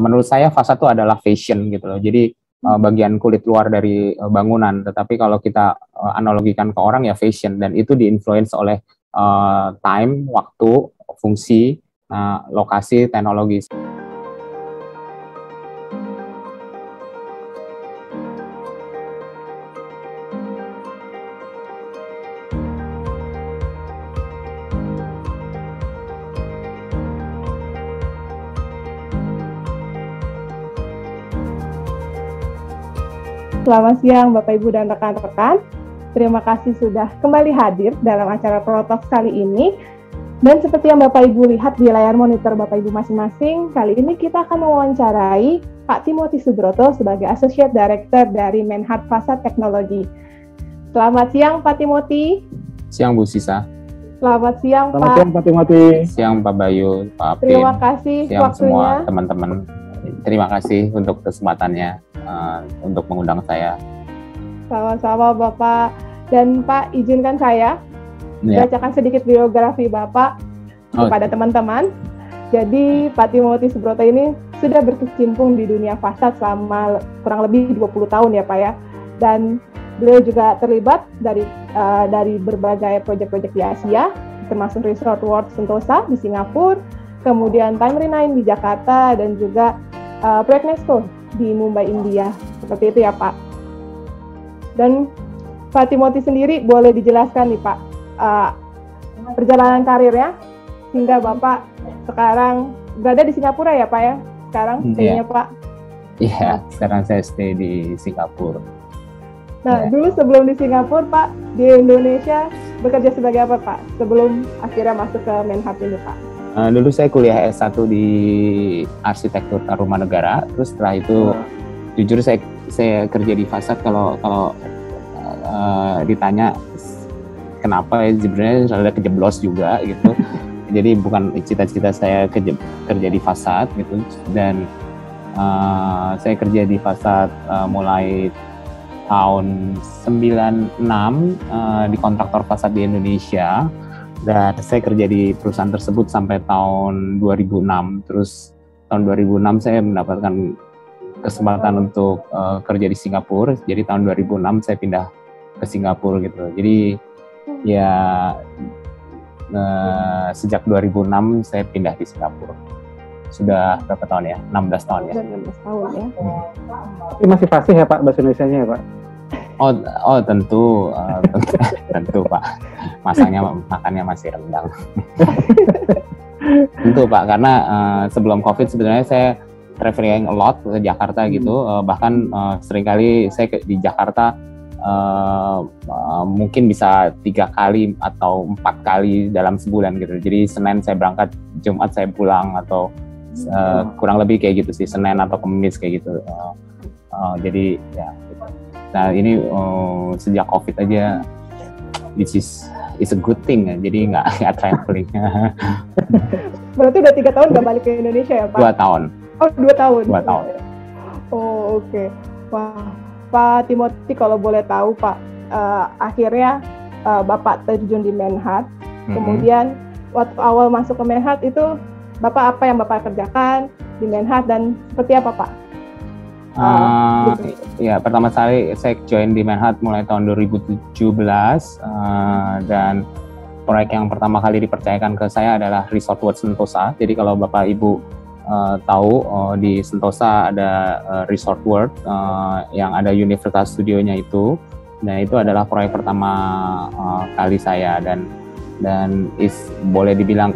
Menurut saya fasad itu adalah fashion gitu loh. Jadi bagian kulit luar dari bangunan. Tetapi kalau kita analogikan ke orang ya fashion, dan itu diinfluence oleh time, waktu, fungsi, lokasi, teknologi. Selamat siang Bapak Ibu dan rekan-rekan. Terima kasih sudah kembali hadir dalam acara Protalks kali ini. Dan seperti yang Bapak Ibu lihat di layar monitor Bapak Ibu masing-masing, kali ini kita akan mewawancarai Pak Timothy Subroto sebagai Associate Director dari Menhart Facade Technology. Selamat siang Pak Timothy. Siang Bu Sisa. Selamat siang Pak. Selamat siang Pak Timothy. Siang Pak Bayu, Pak Apin. Terima kasih siang waktunya. Semua teman-teman. Terima kasih untuk kesempatannya untuk mengundang saya. Sama-sama Bapak. Dan Pak, izinkan saya bacakan sedikit biografi Bapak kepada teman-teman. Jadi Pak Timothy Subroto ini sudah berkecimpung di dunia fasad selama kurang lebih 20 tahun ya Pak ya. Dan beliau juga terlibat dari berbagai proyek-proyek di Asia, termasuk Resort World Sentosa di Singapura, kemudian Timery 9 di Jakarta, dan juga proyek Nesco di Mumbai, India. Seperti itu ya Pak. Dan Pak Timothy sendiri boleh dijelaskan nih Pak, perjalanan karirnya hingga Bapak sekarang berada di Singapura ya Pak ya? Sekarang stay-nya Pak? Iya, sekarang saya stay di Singapura. Nah, dulu sebelum di Singapura Pak, di Indonesia bekerja sebagai apa Pak? Sebelum akhirnya masuk ke Menhart ini Pak? Dulu saya kuliah S1 di Arsitektur Rumah Negara, terus setelah itu jujur saya kerja di fasad. Kalau ditanya kenapa, ya sebenarnya rada kejeblos juga gitu. Jadi bukan cita-cita saya kerja di fasad gitu, dan saya kerja di fasad mulai tahun 96 di kontraktor fasad di Indonesia. Dan saya kerja di perusahaan tersebut sampai tahun 2006. Terus tahun 2006 saya mendapatkan kesempatan untuk kerja di Singapura. Jadi tahun 2006 saya pindah ke Singapura gitu. Jadi ya sejak 2006 saya pindah di Singapura. Sudah berapa tahun ya? 16 tahun ya? 16 tahun ya. Tapi masih fasih ya Pak bahasa Indonesianya ya Pak? Oh tentu Pak, makannya masih rendang. Tentu Pak, karena sebelum COVID sebenarnya saya traveling a lot ke Jakarta gitu, bahkan seringkali saya di Jakarta mungkin bisa 3 kali atau 4 kali dalam sebulan gitu. Jadi Senin saya berangkat, Jumat saya pulang, atau kurang lebih kayak gitu sih, Senin atau Kamis kayak gitu. Jadi ya. Nah ini sejak COVID aja, this is a good thing ya, jadi nggak traveling. Berarti udah 3 tahun nggak balik ke Indonesia ya Pak? 2 tahun. Oh 2 tahun? 2 tahun. Oh oke. Wah, Pak Timothy kalau boleh tahu Pak, akhirnya Bapak terjun di Menhart, kemudian waktu awal masuk ke Menhart itu Bapak apa yang Bapak kerjakan di Menhart dan seperti apa Pak? Ya, pertama kali saya join di Menhart mulai tahun 2017, dan proyek yang pertama kali dipercayakan ke saya adalah Resort World Sentosa. Jadi kalau Bapak Ibu tahu, di Sentosa ada Resort World yang ada Universal Studio-nya itu. Nah, itu adalah proyek pertama kali saya, dan boleh dibilang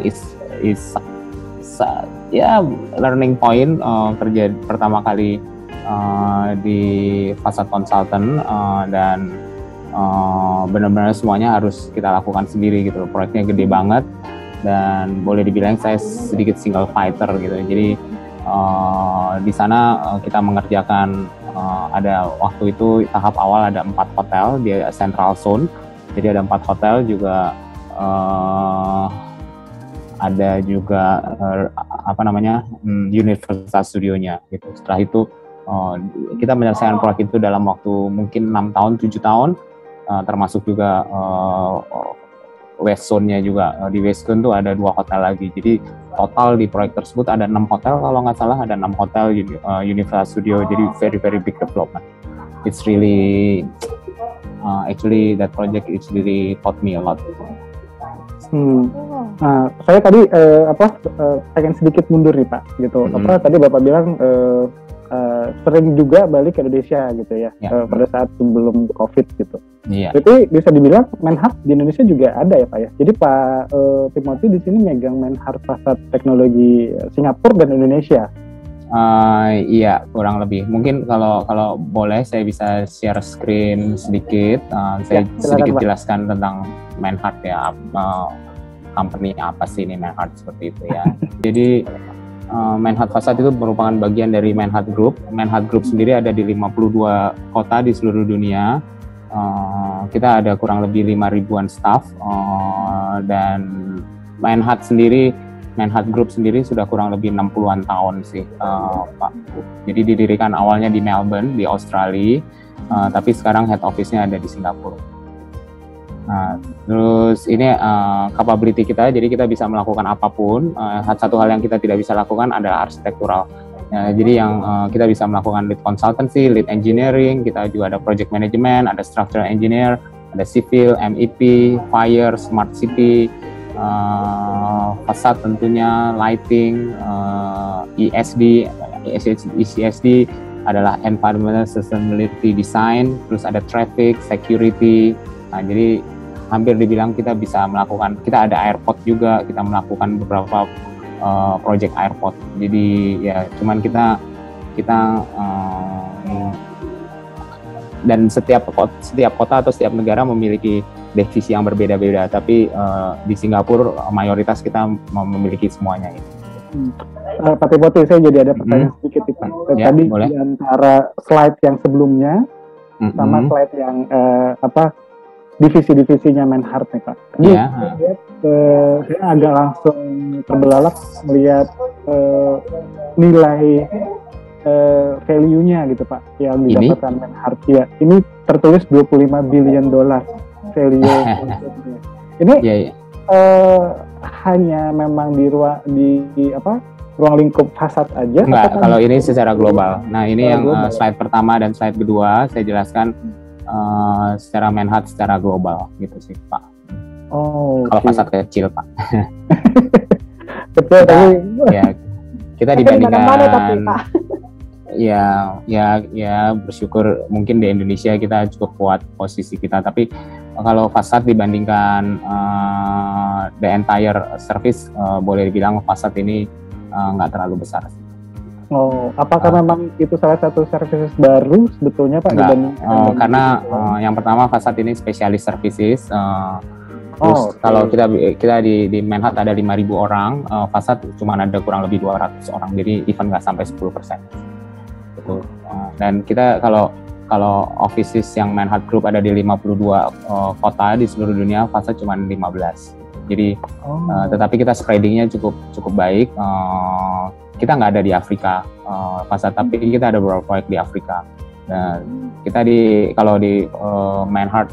ya learning point, kerja pertama kali di Facade Consultant, dan benar-benar semuanya harus kita lakukan sendiri gitu. Proyeknya gede banget dan boleh dibilang saya sedikit single fighter gitu. Jadi di sana kita mengerjakan, ada waktu itu tahap awal ada 4 hotel di Central Zone. Jadi ada 4 hotel juga, ada juga Universal Studio-nya gitu. Setelah itu kita menyelesaikan proyek itu dalam waktu mungkin 6 tahun, 7 tahun, termasuk juga West Zone-nya juga. Di West Zone tuh ada 2 hotel lagi. Jadi total di proyek tersebut ada 6 hotel, kalau nggak salah ada 6 hotel Universal Studio. Jadi very very big development. It's really actually that project is really taught me a lot. Nah, saya tadi pengen sedikit mundur nih Pak, gitu. Tadi Bapak bilang sering juga balik ke Indonesia gitu ya, pada saat sebelum COVID gitu. Jadi bisa dibilang Menhart di Indonesia juga ada ya Pak ya. Jadi Pak Timothy di sini megang Menhart Fasad Teknologi Singapura dan Indonesia. Iya, kurang lebih. Mungkin kalau boleh saya bisa share screen sedikit. Saya sedikit jelaskan tentang Menhart ya. Company apa sih ini Menhart seperti itu ya. Jadi Menhart Fasad itu merupakan bagian dari Menhart Group. Menhart Group sendiri ada di 52 kota di seluruh dunia. Kita ada kurang lebih 5.000-an staff, dan Menhart Group sendiri sudah kurang lebih 60-an tahun sih, Pak. Jadi didirikan awalnya di Melbourne, di Australia, tapi sekarang head office-nya ada di Singapura. Nah, terus ini capability kita, jadi kita bisa melakukan apapun. Satu hal yang kita tidak bisa lakukan adalah arsitektural. Jadi yang kita bisa melakukan lead consultancy, lead engineering, kita juga ada project management, ada structural engineer, ada civil, MEP, fire, smart city, fasad tentunya, lighting, ESD, ECSD adalah environmental sustainability design, terus ada traffic, security. Nah, jadi hampir dibilang kita bisa melakukan, kita ada airport juga, kita melakukan beberapa project airport. Jadi ya cuman kita dan setiap kota atau setiap negara memiliki divisi yang berbeda-beda, tapi di Singapura mayoritas kita memiliki semuanya ini. Pak Timothy, saya jadi ada pertanyaan sedikit Pak. Tadi boleh. Di antara slide yang sebelumnya sama slide yang divisi-divisinya Menhart nih Pak. Saya agak langsung terbelalak melihat nilai value-nya gitu Pak yang didapatkan Menhart. Ya, ini tertulis $25 billion value. Ini hanya memang di ruang lingkup fasad aja? Enggak, kalau ini secara global. Nah, ini yang slide pertama dan slide kedua saya jelaskan secara Menhart secara global gitu sih Pak. Kalau fasad kecil Pak. Betul. Kita dibandingkan ya bersyukur mungkin di Indonesia kita cukup kuat posisi kita, tapi kalau fasad dibandingkan the entire service, boleh dibilang fasad ini nggak terlalu besar sih. Apakah memang itu salah satu services baru sebetulnya Pak? Karena yang pertama fasad ini specialist services. Terus kalau kita di Menhart ada 5.000 orang, fasad cuma ada kurang lebih 200 orang, jadi even nggak sampai 10%. Gitu. Dan kita kalau offices yang Menhart Group ada di 52 kota di seluruh dunia, fasad cuma 15. Jadi tetapi kita spreadingnya cukup baik. Kita nggak ada di Afrika fasad, tapi kita ada beberapa proyek di Afrika. Dan kita kalau di Menhart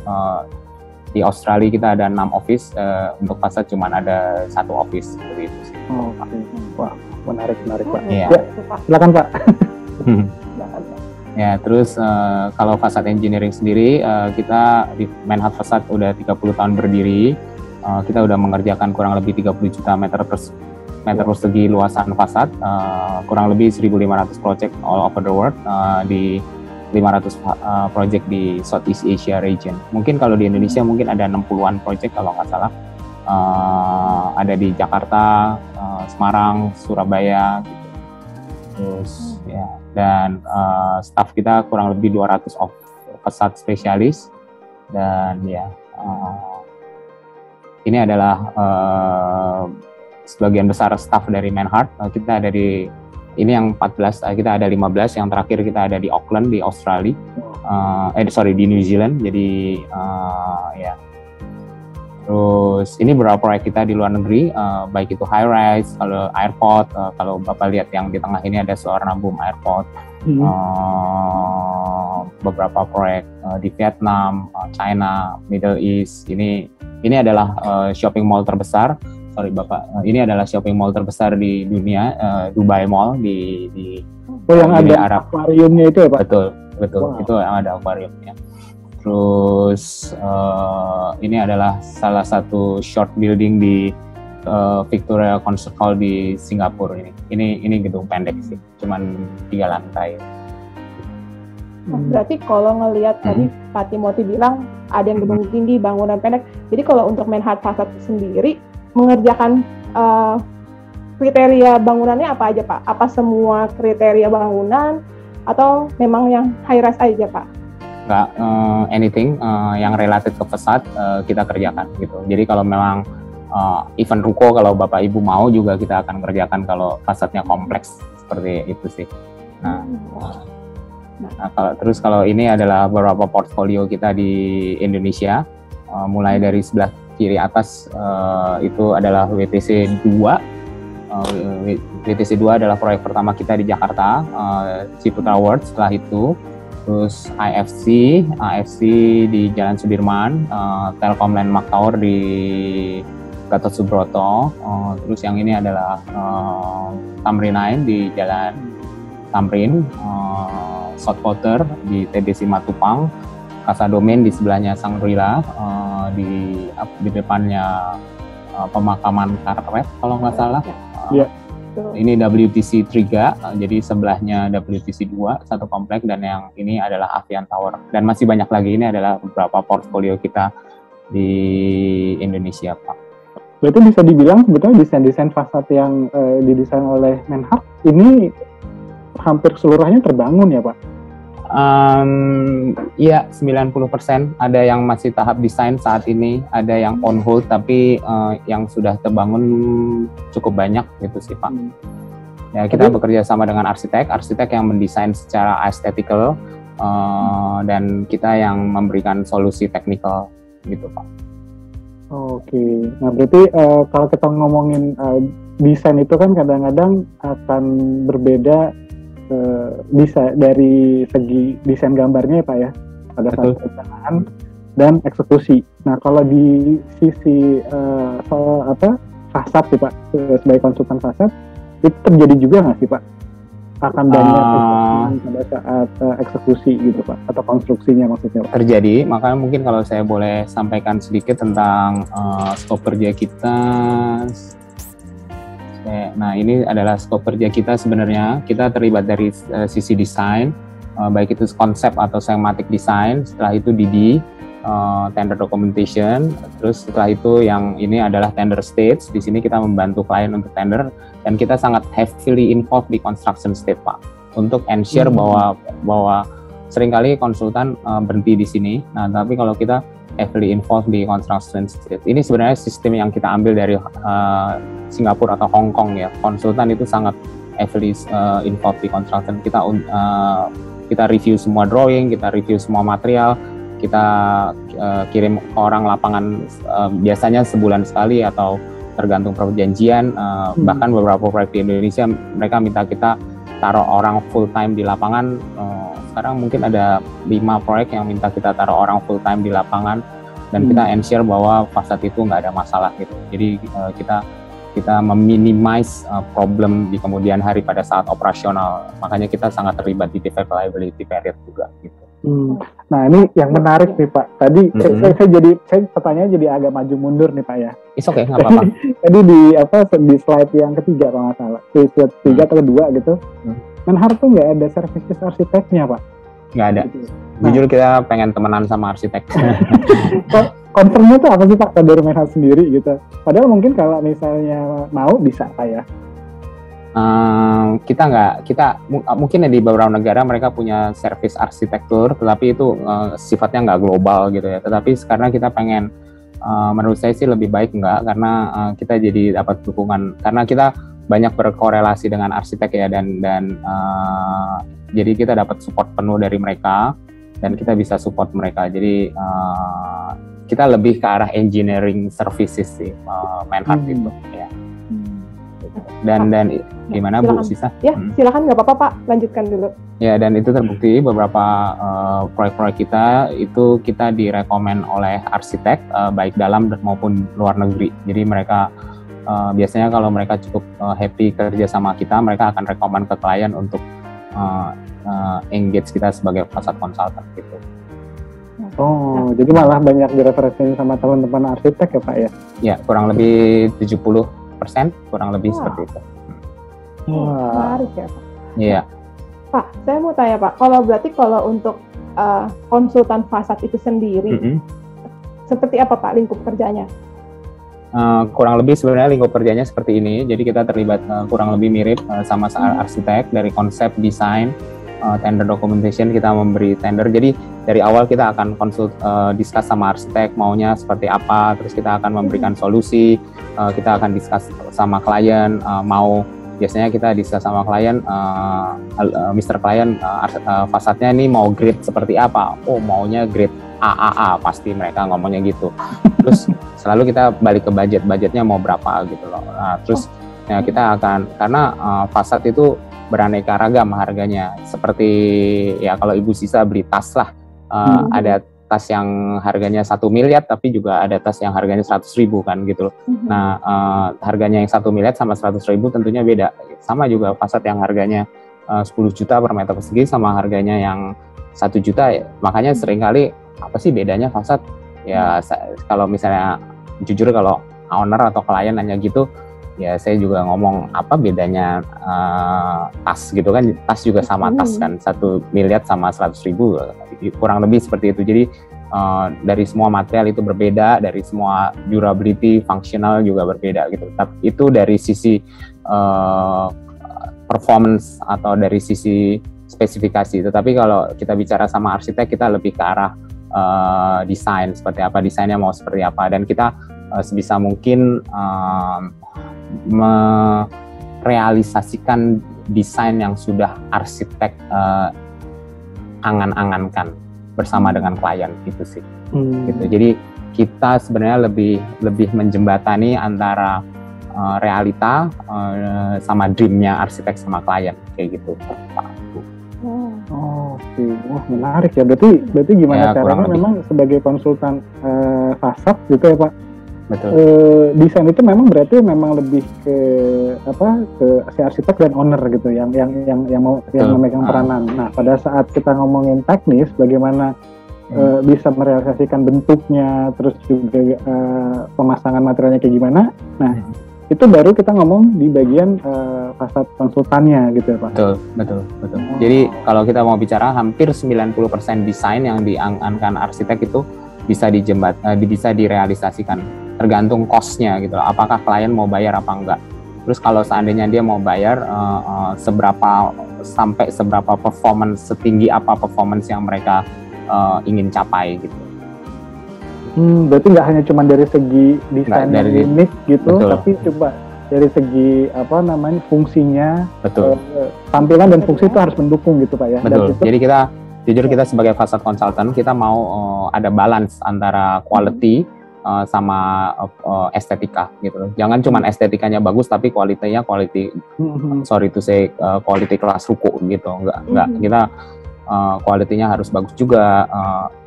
di Australia kita ada 6 office, untuk fasad cuma ada 1 office seperti itu sih. Wah, menarik Pak. Ya, silakan Pak. Ya, terus kalau fasad engineering sendiri, kita di Menhart Fasad udah 30 tahun berdiri. Kita udah mengerjakan kurang lebih 30 juta meter persegi luasan fasad, kurang lebih 1.500 project all over the world, di 500 project di Southeast Asia region. Mungkin kalau di Indonesia mungkin ada 60-an project kalau nggak salah, ada di Jakarta, Semarang, Surabaya gitu. Terus ya, dan staff kita kurang lebih 200 fasad spesialis, dan ya ini adalah sebagian besar staff dari Menhart. Kita ada di ini yang 14, kita ada 15, yang terakhir kita ada di Auckland di Australia, di New Zealand. Jadi ya. Terus ini beberapa proyek kita di luar negeri, baik itu high rise, kalau airport, kalau Bapak lihat yang di tengah ini ada Suvarnabhumi Airport, beberapa proyek di Vietnam, China, Middle East. Ini adalah shopping mall terbesar. Sorry Bapak, ini adalah shopping mall terbesar di dunia, Dubai Mall di yang ada Arab. Akuariumnya itu ya Pak? Betul. Wow. Itu yang ada akuariumnya. Terus ini adalah salah satu short building di Victoria Concert Hall di Singapura ini. Ini gedung pendek sih, cuman 3 lantai. Berarti kalau ngelihat tadi Pak Timothy bilang ada yang gedung tinggi, bangunan pendek. Jadi kalau untuk Manhart Facade sendiri mengerjakan kriteria bangunannya apa aja Pak? Apa semua kriteria bangunan atau memang yang high rise aja Pak? Nggak, anything yang related ke facade kita kerjakan gitu. Jadi kalau memang even ruko kalau Bapak Ibu mau juga kita akan kerjakan kalau fasadnya kompleks seperti itu sih. Kalau ini adalah beberapa portfolio kita di Indonesia, mulai dari sebelah kiri atas itu adalah WTC 2. WTC 2 adalah proyek pertama kita di Jakarta, Ciputra World. Setelah itu terus AFC di Jalan Sudirman, Telkom Landmark Tower di Gatot Subroto, terus yang ini adalah Tamrin 9 di Jalan Tamrin, South Quarter di TBC Matupang, Casa Domain di sebelahnya Shangri-La, di depannya pemakaman Karpet kalau nggak salah. Ini WTC 3, jadi sebelahnya WTC 2, satu komplek, dan yang ini adalah Avian Tower. Dan masih banyak lagi, ini adalah beberapa portfolio kita di Indonesia, Pak. Berarti bisa dibilang sebetulnya desain-desain fasad yang didesain oleh Manhart ini hampir seluruhnya terbangun ya, Pak? Iya, 90%. Ada yang masih tahap desain saat ini, ada yang on hold, tapi yang sudah terbangun cukup banyak gitu sih Pak. Ya, kita bekerja sama dengan arsitek yang mendesain secara aesthetical, dan kita yang memberikan solusi teknikal gitu Pak. Oke, nah berarti kalau kita ngomongin desain itu kan kadang-kadang akan berbeda bisa dari segi desain gambarnya ya Pak ya, pada saat perencanaan dan eksekusi. Nah kalau di sisi fasad sih Pak, sebagai konsultan fasad itu terjadi juga nggak sih Pak? Akan banyak pada saat eksekusi gitu Pak, atau konstruksinya maksudnya Pak? Terjadi, makanya mungkin kalau saya boleh sampaikan sedikit tentang skop kerja kita. Nah, ini adalah skop kerja kita sebenarnya. Kita terlibat dari sisi desain, baik itu konsep atau schematic design. Setelah itu DD, tender documentation. Terus setelah itu yang ini adalah tender stage. Di sini kita membantu klien untuk tender, dan kita sangat heavily involved di construction stage Pak, untuk ensure bahwa seringkali konsultan berhenti di sini. Nah, tapi kalau kita heavily involved di construction stage. Ini sebenarnya sistem yang kita ambil dari Singapura atau Hong Kong ya. Konsultan itu sangat heavily involved di construction. Kita review semua drawing, kita review semua material, kita kirim ke orang lapangan biasanya sebulan sekali atau tergantung perjanjian. Bahkan beberapa proyek di Indonesia mereka minta kita taruh orang full time di lapangan. Sekarang mungkin ada 5 proyek yang minta kita taruh orang full time di lapangan, dan kita ensure bahwa fasad itu nggak ada masalah gitu. Jadi kita meminimize problem di kemudian hari pada saat operasional. Makanya kita sangat terlibat di defect liability period juga gitu. Nah ini yang menarik nih Pak. Tadi saya pertanyaan jadi agak maju mundur nih Pak ya. It's okay, nggak apa-apa. Tadi di slide yang ketiga kalau nggak salah, di slide 3 atau 2 gitu. Manhart tuh nggak ada services arsiteknya Pak? Nggak ada. Jujur kita pengen temenan sama arsitek. Concernnya tuh apa sih Pak dari Manhart sendiri gitu? Padahal mungkin kalau misalnya mau bisa Pak ya. Kita mungkin di beberapa negara mereka punya service arsitektur, tetapi itu sifatnya nggak global gitu ya. Tetapi sekarang kita pengen, menurut saya sih lebih baik nggak, karena kita jadi dapat dukungan, karena kita banyak berkorelasi dengan arsitek ya, dan jadi kita dapat support penuh dari mereka, dan kita bisa support mereka. Jadi kita lebih ke arah engineering services sih, Manhart gitu ya. Dan Gimana Bu Sisa? Ya, silakan, nggak apa-apa Pak, lanjutkan dulu. Ya, dan itu terbukti beberapa proyek-proyek kita itu kita direkomend oleh arsitek baik dalam maupun luar negeri. Jadi mereka biasanya kalau mereka cukup happy kerja sama kita, mereka akan rekomend ke klien untuk engage kita sebagai fasad consultant gitu. Oh, jadi malah banyak direferensiin sama teman-teman arsitek ya Pak ya? Ya, kurang lebih 70% kurang lebih seperti itu. Menarik ya Pak. Iya. Pak, saya mau tanya Pak, kalau untuk konsultan fasad itu sendiri, seperti apa Pak lingkup kerjanya? Kurang lebih sebenarnya lingkup kerjanya seperti ini. Jadi kita terlibat kurang lebih mirip sama arsitek dari konsep, desain, tender documentation, kita memberi tender. Jadi dari awal kita akan discuss sama arsitek maunya seperti apa, terus kita akan memberikan solusi, kita akan discuss sama klien biasanya kita discuss sama klien, Mr. Klien, fasadnya ini mau grade seperti apa? Oh, maunya grade AAA, pasti mereka ngomongnya gitu. Terus selalu kita balik ke budgetnya mau berapa gitu loh. Nah, terus ya kita akan, karena fasad itu beraneka ragam harganya. Seperti ya kalau Ibu Sisa beli tas lah, ada tas yang harganya 1 miliar tapi juga ada tas yang harganya 100.000 kan gitu loh. Nah, harganya yang 1 miliar sama 100.000 tentunya beda. Sama juga fasad yang harganya 10 juta per meter persegi sama harganya yang 1 juta. Makanya seringkali apa sih bedanya fasad? Ya kalau misalnya jujur kalau owner atau klien nanya gitu, ya saya juga ngomong apa bedanya tas gitu kan, tas juga sama tas kan, 1 miliar sama 100.000 kurang lebih seperti itu. Jadi dari semua material itu berbeda, dari semua durability, functional juga berbeda gitu. Tapi itu dari sisi performance atau dari sisi spesifikasi. Tetapi kalau kita bicara sama arsitek, kita lebih ke arah desain, seperti apa desainnya, mau seperti apa, dan kita sebisa mungkin merealisasikan desain yang sudah arsitek angan-angankan bersama dengan klien itu sih. Gitu. Jadi kita sebenarnya lebih menjembatani antara realita sama dreamnya arsitek sama klien kayak gitu, Pak. Oke, wah menarik ya. Berarti gimana ya, caranya memang sebagai konsultan fasad gitu ya Pak? Betul. Desain itu memang berarti memang lebih ke si arsitek dan owner gitu yang memegang peranan. Nah, pada saat kita ngomongin teknis, bagaimana bisa merealisasikan bentuknya, terus juga pemasangan materialnya kayak gimana. Nah, itu baru kita ngomong di bagian fasad konsultannya gitu ya Pak. Betul. Jadi kalau kita mau bicara hampir 90% desain yang diangankan arsitek itu bisa direalisasikan. Tergantung cost-nya gitu loh, apakah klien mau bayar apa enggak. Terus kalau seandainya dia mau bayar, seberapa performance, setinggi apa performance yang mereka ingin capai gitu. Berarti nggak hanya cuma dari segi desain yang unik gitu, tapi coba dari segi fungsinya, tampilan dan fungsi itu harus mendukung gitu Pak ya. Betul. Jadi kita sebagai fasad consultant, kita mau ada balance antara quality sama estetika gitu. Jangan cuma estetikanya bagus tapi kualitinya quality kelas ruko gitu. Enggak. Kita kualitinya harus bagus juga.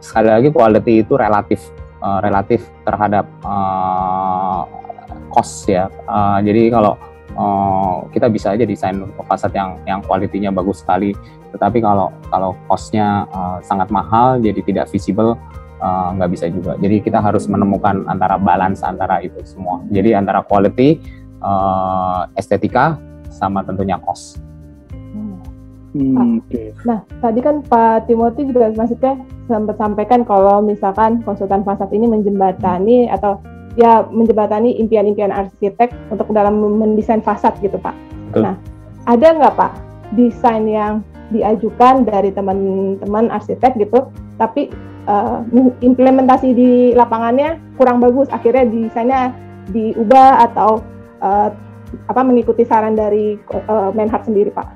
Sekali lagi quality itu relatif terhadap cost ya. Jadi kalau kita bisa aja desain fasad yang kualitinya bagus sekali, tetapi kalau cost-nya sangat mahal jadi tidak visible, nggak bisa juga. Jadi kita harus menemukan antara balance antara itu semua. Jadi antara quality, estetika, sama tentunya cost. Nah, tadi kan Pak Timothy juga maksudnya sempat sampaikan kalau misalkan konsultan fasad ini menjembatani impian-impian arsitek untuk dalam mendesain fasad gitu Pak. Betul. Nah, ada nggak Pak desain yang diajukan dari teman-teman arsitek gitu, tapi implementasi di lapangannya kurang bagus, akhirnya desainnya diubah atau mengikuti saran dari Menhart sendiri Pak?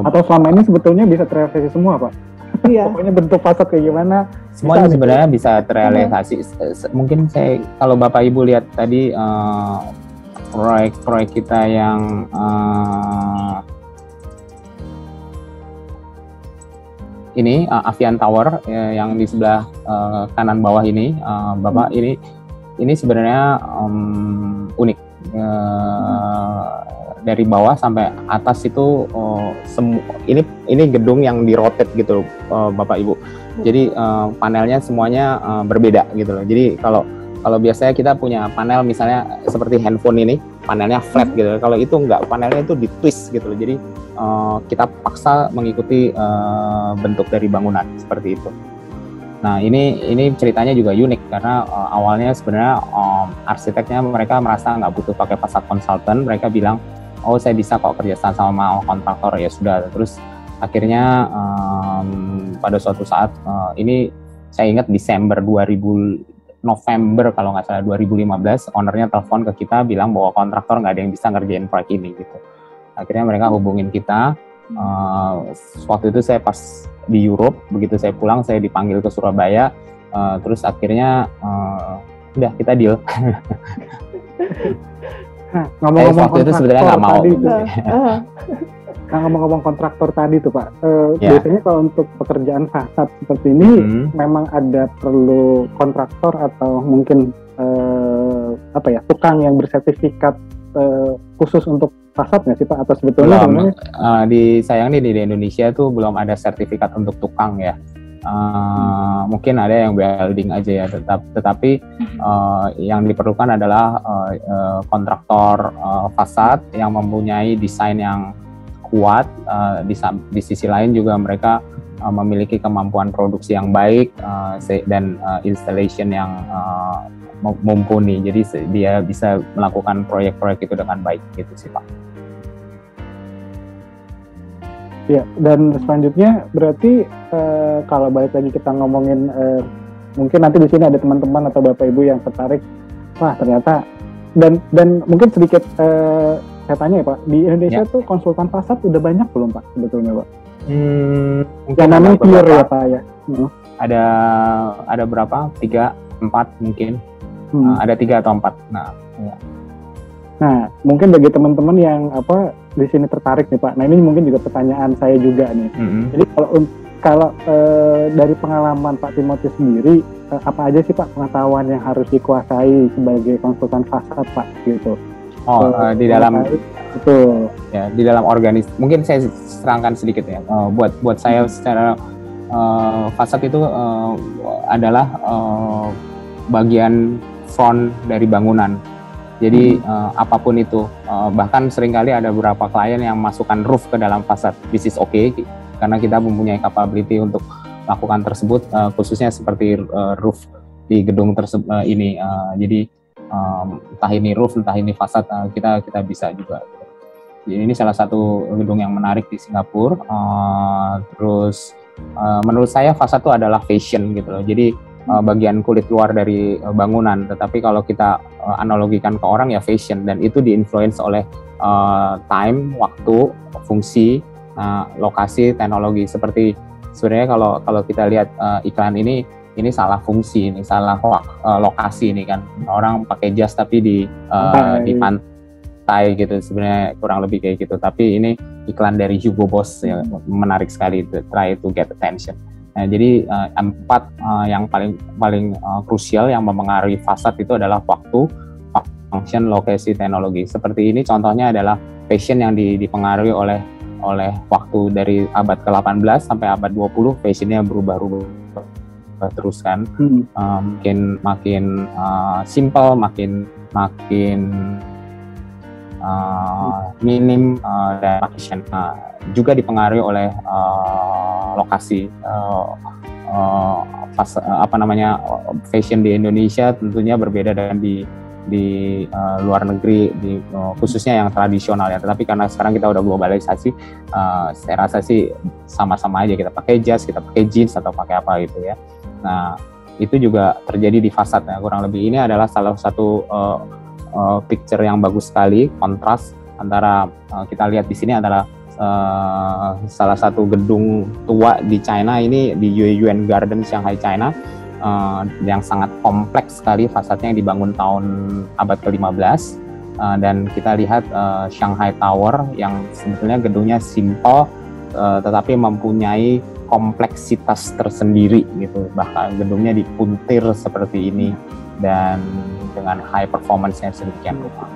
Atau selama ini sebetulnya bisa terrealisasi semua Pak? Iya. Pokoknya bentuk fasad kayak gimana? Semuanya sebenarnya bisa terrealisasi. Mungkin kalau Bapak Ibu lihat tadi proyek kita yang ini Avian Tower yang di sebelah kanan bawah ini, Bapak, ini sebenarnya unik. Dari bawah sampai atas itu ini gedung yang di-rotate gitu, Bapak Ibu. Jadi panelnya semuanya berbeda gitu loh. Jadi kalau biasanya kita punya panel misalnya seperti handphone ini, panelnya flat gitu. Kalau itu enggak, panelnya itu di-twist gitu loh. Jadi kita paksa mengikuti bentuk dari bangunan seperti itu. Nah, ini ceritanya juga unik karena awalnya sebenarnya arsiteknya mereka merasa nggak butuh pakai fasad konsultan. Mereka bilang, oh saya bisa kok kerjasama sama kontraktor, ya sudah. Terus akhirnya pada suatu saat ini saya ingat November kalau nggak salah 2015, ownernya telepon ke kita bilang bahwa kontraktor nggak ada yang bisa ngerjain proyek ini gitu. Akhirnya mereka hubungin kita. Waktu itu saya pas di Europe, begitu saya pulang saya dipanggil ke Surabaya, terus akhirnya udah kita deal. Ngomong-ngomong waktu itu sebenarnya nggak mau. Ngomong-ngomong kontraktor tadi tuh Pak, biasanya kalau untuk pekerjaan fasad seperti ini memang ada perlu kontraktor atau mungkin tukang yang bersertifikat khusus untuk fasad nggak sih Pak? Atau sebetulnya sayangnya di Indonesia tuh belum ada sertifikat untuk tukang ya. Mungkin ada yang welding aja ya, tetapi yang diperlukan adalah kontraktor fasad yang mempunyai desain yang kuat. Di sisi lain juga mereka memiliki kemampuan produksi yang baik dan installation yang mumpuni. Jadi dia bisa melakukan proyek-proyek itu dengan baik gitu sih Pak. Ya, dan selanjutnya berarti kalau balik lagi kita ngomongin mungkin nanti di sini ada teman-teman atau Bapak Ibu yang tertarik, wah ternyata dan mungkin sedikit saya tanya ya Pak, di Indonesia tuh konsultan fasad udah banyak belum Pak sebetulnya Pak? Yang namanya pure ya Pak ya? Ada berapa? 3, 4 mungkin. Ada 3 atau 4. Nah, mungkin bagi teman-teman yang di sini tertarik nih Pak. Nah, ini mungkin juga pertanyaan saya juga nih. Jadi kalau dari pengalaman Pak Timothy sendiri, apa aja sih Pak pengetahuan yang harus dikuasai sebagai konsultan fasad Pak gitu? Di dalam betul. Ya, di dalam mungkin saya serangkan sedikit ya. Buat saya secara fasad itu adalah bagian front dari bangunan. Jadi apapun itu, bahkan seringkali ada beberapa klien yang masukkan roof ke dalam fasad. This is okay, karena kita mempunyai capability untuk melakukan tersebut, khususnya seperti roof di gedung tersebut ini. Jadi entah ini roof, entah ini fasad, kita bisa juga. Jadi ini salah satu gedung yang menarik di Singapura. Terus menurut saya fasad itu adalah fashion gitu loh. Jadi bagian kulit luar dari bangunan, tetapi kalau kita analogikan ke orang ya fashion, dan itu diinfluence oleh time, waktu, fungsi, lokasi, teknologi. Seperti sebenarnya kalau kita lihat iklan ini salah fungsi, ini salah lokasi ini kan, orang pakai jas tapi di pantai gitu, sebenarnya kurang lebih kayak gitu. Tapi ini iklan dari Hugo Boss ya, menarik sekali, try to get attention. Nah, jadi 4 yang paling krusial yang mempengaruhi fasad itu adalah waktu, function, lokasi, teknologi. Seperti ini contohnya adalah fashion yang dipengaruhi oleh waktu dari abad ke-18 sampai abad 20, fashionnya berubah terus kan. Makin simple, makin minim dan fashion. Juga dipengaruhi oleh lokasi. Fashion di Indonesia tentunya berbeda dengan di luar negeri, khususnya yang tradisional ya. Tetapi karena sekarang kita udah globalisasi, saya rasa sih sama-sama aja, kita pakai jas, kita pakai jeans atau pakai apa gitu ya. Nah, itu juga terjadi di fasad ya, kurang lebih. Ini adalah salah satu picture yang bagus sekali, kontras antara kita lihat di sini adalah salah satu gedung tua di China, ini di Yuan Garden, Shanghai, China, yang sangat kompleks sekali fasadnya, yang dibangun tahun abad ke-15. dan kita lihat Shanghai Tower yang sebetulnya gedungnya simple tetapi mempunyai kompleksitas tersendiri gitu, bahkan gedungnya dipuntir seperti ini dan dengan high performance-nya sedemikian rupa.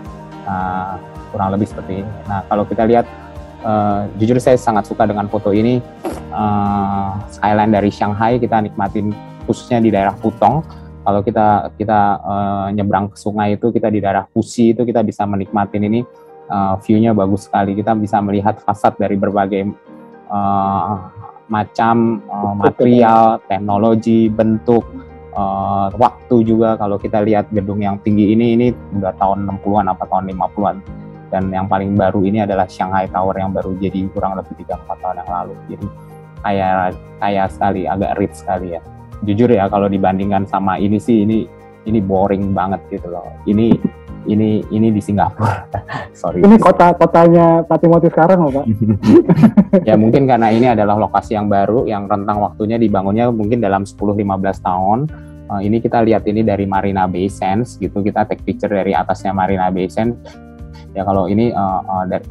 Kurang lebih seperti ini. Nah, kalau kita lihat, jujur saya sangat suka dengan foto ini. Skyline dari Shanghai kita nikmatin khususnya di daerah Pudong. Kalau kita nyebrang ke sungai itu, kita di daerah Puxi itu kita bisa menikmatin ini, view-nya bagus sekali. Kita bisa melihat fasad dari berbagai macam material, teknologi, bentuk, waktu juga. Kalau kita lihat gedung yang tinggi ini udah tahun 60-an apa tahun 50-an. Dan yang paling baru ini adalah Shanghai Tower yang baru jadi kurang lebih 3-4 tahun yang lalu. Jadi kaya sekali, agak rich sekali ya. Jujur ya, kalau dibandingkan sama ini sih ini boring banget gitu loh. Ini di Singapura. Sorry. Ini kotanya Pak Timothy sekarang loh, Pak. Ya mungkin karena ini adalah lokasi yang baru, yang rentang waktunya dibangunnya mungkin dalam 10-15 tahun. Ini kita lihat ini dari Marina Bay Sands gitu, kita take picture dari atasnya Marina Bay Sands. Ya kalau ini dari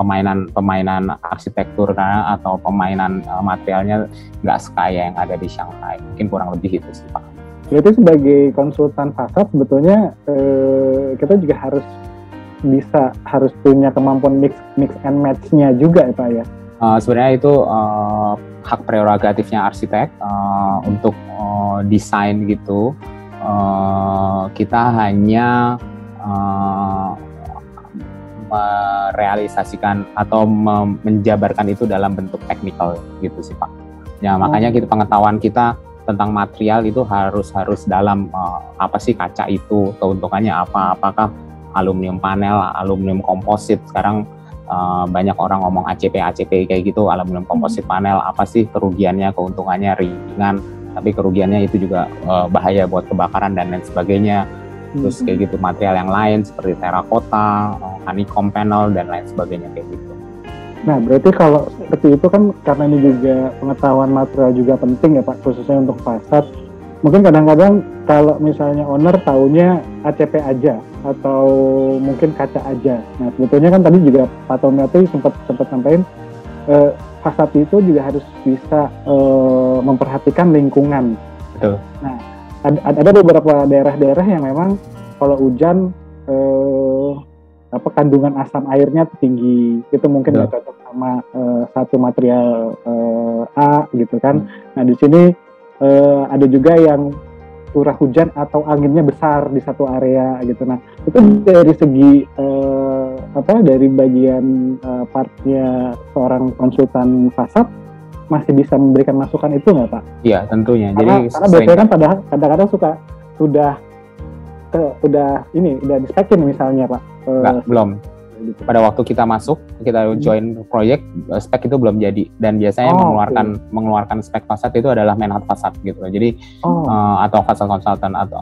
pemainan arsitekturnya atau pemainan materialnya nggak sekaya yang ada di Shanghai. Mungkin kurang lebih itu sih, Pak. Jadi sebagai konsultan fasad sebetulnya kita juga harus punya kemampuan mix and match-nya juga ya Pak ya. Sebenarnya itu hak prerogatifnya arsitek untuk desain gitu. Kita hanya merealisasikan atau menjabarkan itu dalam bentuk teknikal gitu sih Pak. Ya makanya pengetahuan kita tentang material itu harus dalam, apa sih kaca itu, keuntungannya apa, apakah aluminium panel, aluminium komposit. Sekarang banyak orang ngomong ACP kayak gitu, aluminium komposit panel, apa sih kerugiannya, keuntungannya ringan, tapi kerugiannya itu juga bahaya buat kebakaran dan lain sebagainya. Terus kayak gitu material yang lain seperti terakota, honeycomb panel dan lain sebagainya kayak gitu. Nah, berarti kalau seperti itu kan karena ini juga pengetahuan material juga penting ya Pak, khususnya untuk fasad. Mungkin kadang-kadang kalau misalnya owner taunya ACP aja atau mungkin kaca aja. Nah, sebetulnya kan tadi juga Pak Tommy sempat sampaikan fasad itu juga harus bisa memperhatikan lingkungan. Betul. Nah, ada beberapa daerah-daerah yang memang kalau hujan kandungan asam airnya tinggi, itu mungkin nggak cocok sama satu material A gitu kan. Nah di sini ada juga yang curah hujan atau anginnya besar di satu area gitu. Nah itu dari segi dari bagian partnya seorang konsultan fasad masih bisa memberikan masukan itu nggak Pak? Iya tentunya. Karena biasanya kan kadang-kadang udah dispekin misalnya Pak. Belum. Pada waktu kita masuk, kita join proyek, spek itu belum jadi, dan biasanya mengeluarkan spek fasad itu adalah Menhat Fasad gitu. Jadi atau fasad konsultan atau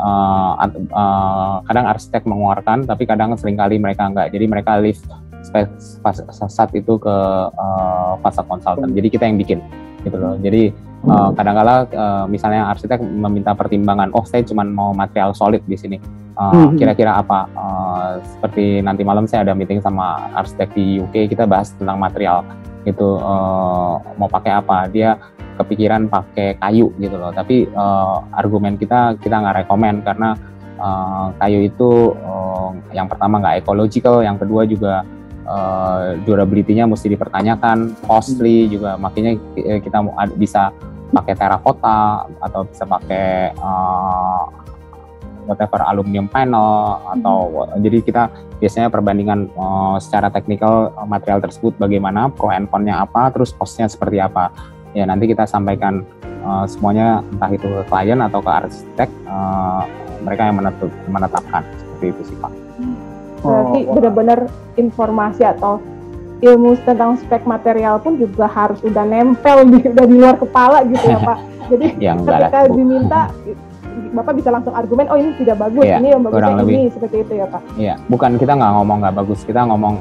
kadang arsitek mengeluarkan, tapi kadang seringkali mereka enggak. Jadi mereka lift spek fasad itu ke fasad konsultan. Jadi kita yang bikin gitu loh. Jadi kadang-kala misalnya arsitek meminta pertimbangan, saya cuma mau material solid di sini. Kira-kira apa? Seperti nanti malam saya ada meeting sama arsitek di UK, kita bahas tentang material itu, mau pakai apa. Dia kepikiran pakai kayu gitu loh, tapi argumen kita nggak rekomen karena kayu itu yang pertama nggak ecological, yang kedua juga durability-nya mesti dipertanyakan, costly juga, makanya kita bisa pakai terakota atau bisa pakai whatever aluminium panel atau jadi kita biasanya perbandingan secara teknikal material tersebut bagaimana, pro and con-nya apa, terus cost-nya seperti apa. Ya nanti kita sampaikan semuanya entah itu ke klien atau ke arsitek, mereka yang menetapkan seperti itu sih Pak. Berarti benar-benar informasi atau ilmu tentang spek material pun juga harus udah nempel udah di luar kepala gitu ya Pak. Jadi ketika diminta Bapak bisa langsung argumen, ini tidak bagus, ini yang bagusnya ini, seperti itu ya Pak? Iya, bukan, kita nggak ngomong nggak bagus, kita ngomong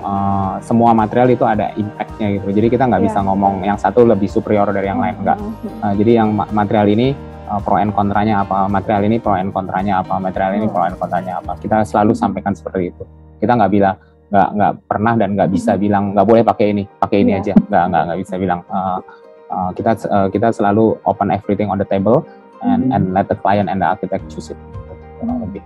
semua material itu ada impact-nya gitu. Jadi kita nggak bisa ngomong yang satu lebih superior dari yang lain, enggak. Jadi yang material ini pro and kontranya apa, material ini pro and kontranya apa, material ini pro and kontranya apa. Kita selalu sampaikan seperti itu. Kita nggak bilang nggak pernah dan nggak bisa bilang nggak boleh pakai ini aja, nggak bisa bilang. Kita selalu open everything on the table and let the client and the architect choose it. Lebih.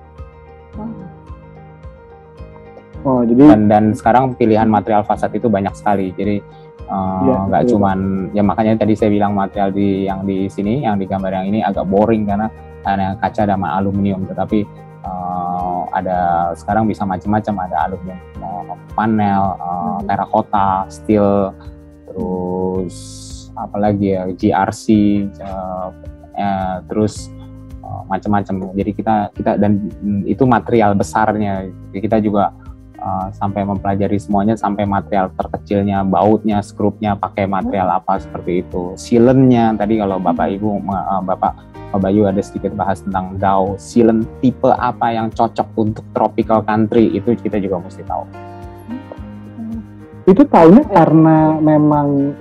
Jadi dan sekarang pilihan material fasad itu banyak sekali, jadi nggak cuman ya, makanya tadi saya bilang material yang di sini, yang di gambar yang ini agak boring karena kaca dan aluminium, tetapi ada sekarang bisa macam-macam, ada aluminium panel, terakota, steel, terus apalagi ya GRC, terus macam-macam. Jadi kita dan itu material besarnya. Jadi kita juga sampai mempelajari semuanya, sampai material terkecilnya, bautnya, skrupnya pakai material apa seperti itu. Sealant-nya tadi kalau Bapak Ibu Bapak Bayu ada sedikit bahas tentang Dow, sealant tipe apa yang cocok untuk tropical country, itu kita juga mesti tahu. Itu tahunya karena memang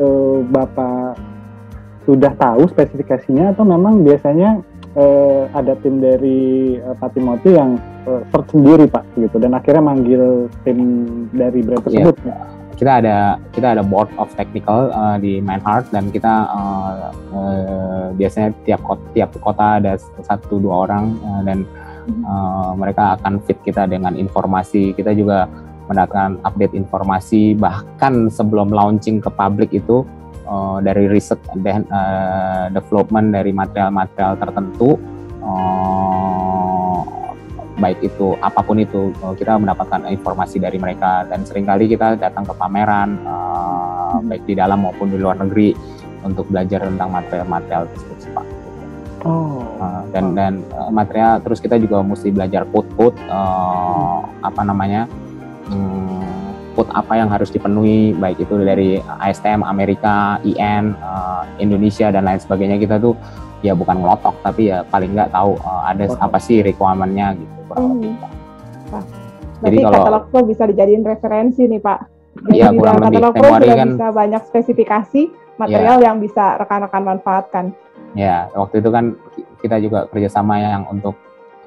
Bapak sudah tahu spesifikasinya, atau memang biasanya ada tim dari Pak Timothy yang search sendiri Pak gitu, dan akhirnya manggil tim dari brand tersebut? Kita ada board of technical di Manhart, dan kita biasanya tiap kota ada 1-2 orang, dan mereka akan fit kita dengan informasi. Kita juga mendapatkan update informasi bahkan sebelum launching ke publik itu, dari riset dan development dari material-material tertentu, baik itu apapun itu, kita mendapatkan informasi dari mereka, dan seringkali kita datang ke pameran baik di dalam maupun di luar negeri untuk belajar tentang material-material tersebut, Pak. Dan material, terus kita juga mesti belajar code code apa yang harus dipenuhi, baik itu dari ASTM Amerika, IN, Indonesia dan lain sebagainya. Kita tuh ya bukan ngelotok, tapi ya paling nggak tahu ada apa sih requirement-nya gitu. Jadi kalau katalog Pro bisa dijadiin referensi nih Pak. Jadi ya, di dalam katalog Pro sudah kan bisa banyak spesifikasi material yang bisa rekan-rekan manfaatkan. Ya, waktu itu kan kita juga kerjasama yang untuk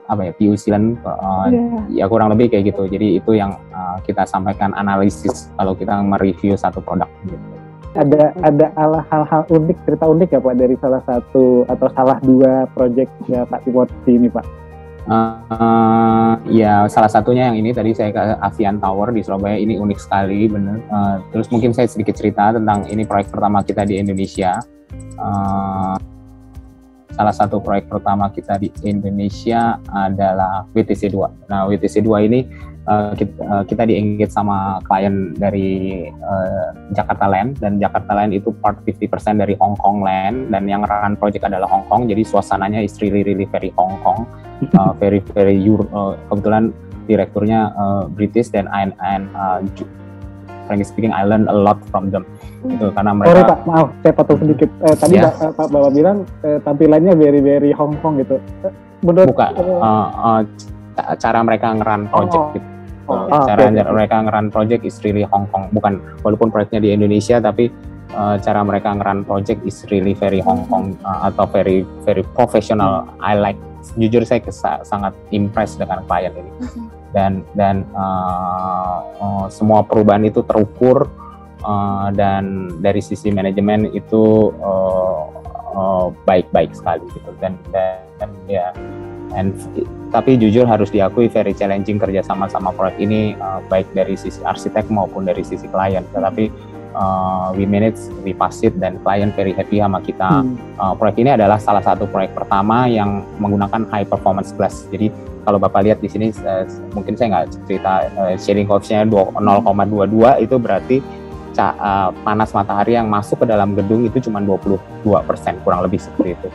PU sealant, ya kurang lebih kayak gitu. Jadi itu yang kita sampaikan analisis kalau kita mereview satu produk gitu. Ada hal-hal unik, cerita unik ya Pak dari salah satu atau salah 2 proyeknya Pak Timothy ini Pak? Ya salah satunya yang ini tadi saya ke Avian Tower di Surabaya, ini unik sekali bener. Terus mungkin saya sedikit cerita tentang ini proyek pertama kita di Indonesia. Salah satu proyek pertama kita di Indonesia adalah WTC 2. Nah, WTC 2 ini kita di-engage sama klien dari Jakarta Land, dan Jakarta Land itu part 50% dari Hong Kong Land, dan yang run project adalah Hong Kong. Jadi suasananya is really very Hong Kong, very kebetulan direkturnya British, dan frankly speaking I learned a lot from them. Gitu, karena mereka. Sorry Pak, maaf saya potong sedikit. Tadi Pak Bapak bilang tampilannya very Hong Kong gitu. Cara mereka ngeran project gitu. Mereka ngeran project is really Hong Kong. Bukan, walaupun proyeknya di Indonesia, tapi cara mereka ngeran project is really very Hong Kong, atau very professional. I like. Jujur saya sangat impressed dengan klien ini. Dan semua perubahan itu terukur, dan dari sisi manajemen itu baik-baik sekali gitu, dan ya, tapi jujur harus diakui very challenging kerja sama proyek ini, baik dari sisi arsitek maupun dari sisi klien. Tetapi we pass it, dan klien very happy sama kita. Proyek ini adalah salah satu proyek pertama yang menggunakan high performance glass. Jadi kalau Bapak lihat di sini, mungkin saya nggak cerita, shading coefficient 0,22 itu berarti panas matahari yang masuk ke dalam gedung itu cuma 22%, kurang lebih seperti itu,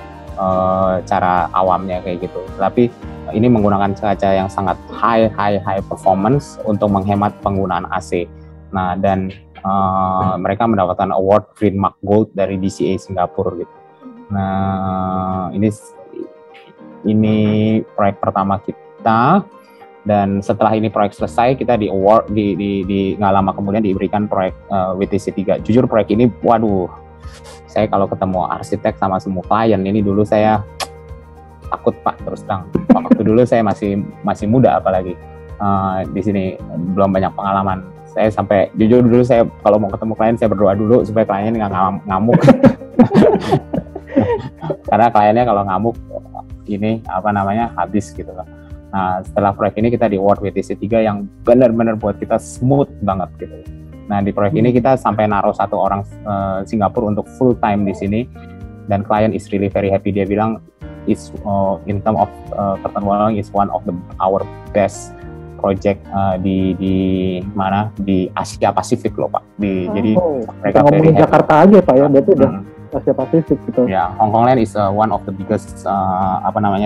cara awamnya kayak gitu. Tapi ini menggunakan kaca yang sangat high performance untuk menghemat penggunaan AC. Nah, dan mereka mendapatkan award Green Mark Gold dari DCA Singapura gitu. Nah, ini proyek pertama kita, dan setelah ini proyek selesai kita di award di nggak lama kemudian diberikan proyek WTC 3. Jujur proyek ini, waduh, saya kalau ketemu arsitek sama semua klien ini dulu saya takut Pak, terus terang. Waktu dulu saya masih muda apalagi. di sini belum banyak pengalaman. Saya sampai jujur dulu, saya kalau mau ketemu klien saya berdoa dulu supaya kliennya nggak ngamuk. Karena kliennya kalau ngamuk ini habis gitu loh. Nah, setelah proyek ini kita di award WTC 3 yang benar-benar buat kita smooth banget gitu. Nah, di proyek ini kita sampai naruh 1 orang Singapura untuk full time di sini, dan klien is really very happy. Dia bilang is in term of Curtain Wall is one of our best project di Asia Pasifik loh Pak. Jadi mereka ngomongin Jakarta aja Pak ya, berarti udah Asia Pasifik gitu. Ya, Hong Kong Land is one of the biggest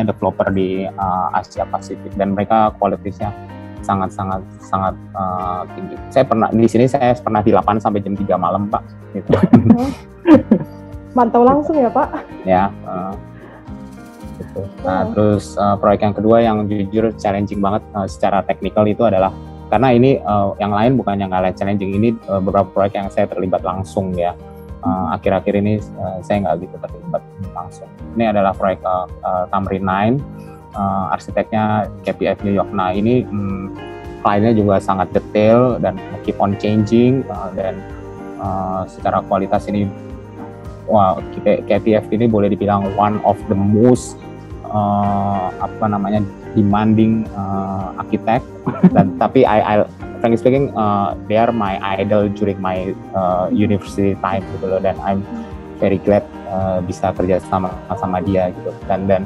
developer di Asia Pasifik, dan mereka kualitasnya sangat tinggi. Saya pernah di sini, saya pernah di 8 sampai jam 3 malam Pak. Gitu. Mantau langsung ya Pak. Ya. Gitu. Nah, terus proyek yang kedua yang jujur challenging banget secara teknikal itu adalah, karena ini yang lain bukan yang kalah challenging, ini beberapa proyek yang saya terlibat langsung ya. Akhir-akhir ini saya nggak gitu terlibat langsung. Ini adalah proyek Tamrin 9, arsiteknya KPF New York. Nah, ini kliennya juga sangat detail dan keep on changing, dan secara kualitas ini KPF ini boleh dibilang one of the most demanding architect. Dan tapi I frankly speaking they are my idol during my university time gitu loh, dan I'm very glad bisa kerja sama dia gitu. Dan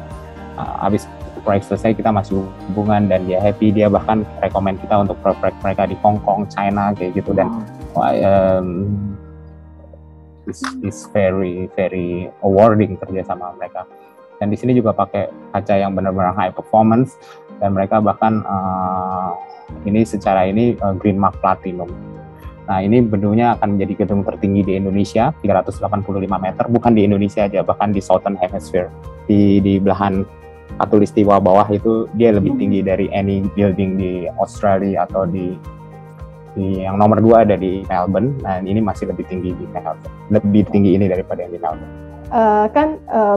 habis proyek selesai kita masih hubungan, dan dia happy, dia bahkan rekomend kita untuk proyek mereka di Hong Kong, China kayak gitu. Dan is very very awarding kerja sama mereka. Dan di sini juga pakai kaca yang benar-benar high performance, dan mereka bahkan ini secara Green Mark Platinum. Nah, ini gedungnya akan menjadi gedung tertinggi di Indonesia, 385 meter, bukan di Indonesia aja, bahkan di Southern Hemisphere, di belahan khatulistiwa bawah itu dia lebih tinggi dari any building di Australia atau di yang nomor 2 ada di Melbourne. Nah, ini masih lebih tinggi di Melbourne, lebih tinggi ini daripada yang di Melbourne.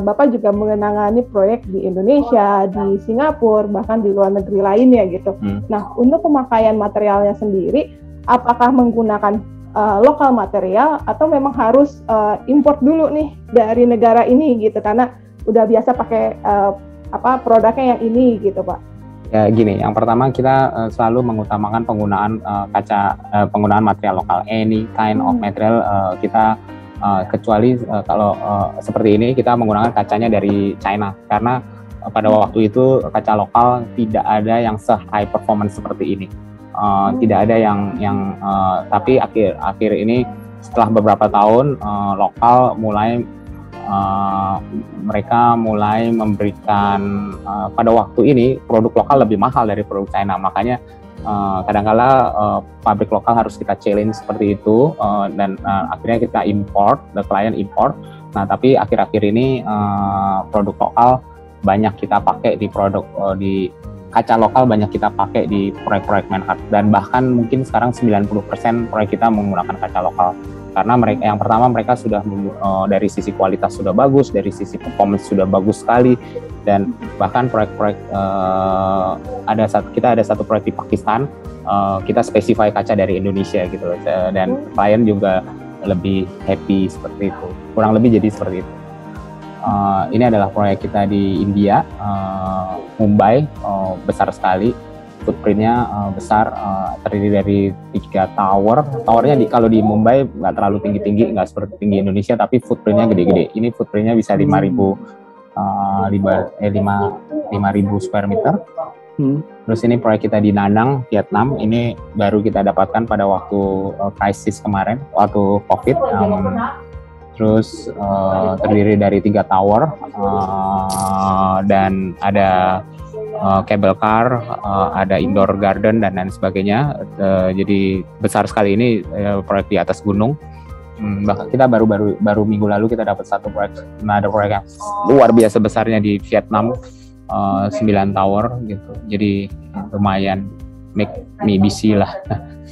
Bapak juga mengenangani proyek di Indonesia, di Singapura, bahkan di luar negeri lainnya gitu. Nah, untuk pemakaian materialnya sendiri, apakah menggunakan lokal material atau memang harus import dulu nih dari negara ini gitu, karena udah biasa pakai produknya yang ini gitu Pak? Ya gini, yang pertama kita selalu mengutamakan penggunaan penggunaan material lokal, any kind of material kita. Kecuali kalau seperti ini kita menggunakan kacanya dari China, karena pada waktu itu kaca lokal tidak ada yang se-high performance seperti ini. Tidak ada yang tapi akhir ini setelah beberapa tahun lokal mereka mulai memberikan pada waktu ini produk lokal lebih mahal dari produk China, makanya kadang-kala pabrik lokal harus kita challenge seperti itu, dan akhirnya kita import, the client import. Nah, tapi akhir-akhir ini produk lokal banyak kita pakai di di kaca lokal, banyak kita pakai di proyek-proyek Manhattan, dan bahkan mungkin sekarang 90% proyek kita menggunakan kaca lokal, karena mereka yang pertama mereka sudah dari sisi kualitas sudah bagus, dari sisi performance sudah bagus sekali. Dan bahkan proyek-proyek kita ada satu proyek di Pakistan, kita spesify kaca dari Indonesia gitu loh, dan klien juga lebih happy seperti itu, kurang lebih jadi seperti itu. Ini adalah proyek kita di India, Mumbai, besar sekali, footprintnya besar, terdiri dari 3 towernya kalau di Mumbai nggak terlalu tinggi-tinggi, nggak seperti tinggi Indonesia, tapi footprintnya gede-gede. Ini footprintnya bisa 5.000 square meter. Terus ini proyek kita di Da Nang, Vietnam. Ini baru kita dapatkan pada waktu krisis kemarin, waktu COVID. Terus terdiri dari 3 tower, dan ada cable car, ada indoor garden dan lain sebagainya. Jadi besar sekali ini, proyek di atas gunung. Bahkan kita baru minggu lalu kita dapat satu proyek, ada proyek yang luar biasa besarnya di Vietnam, 9 tower gitu. Jadi lumayan make me busy lah.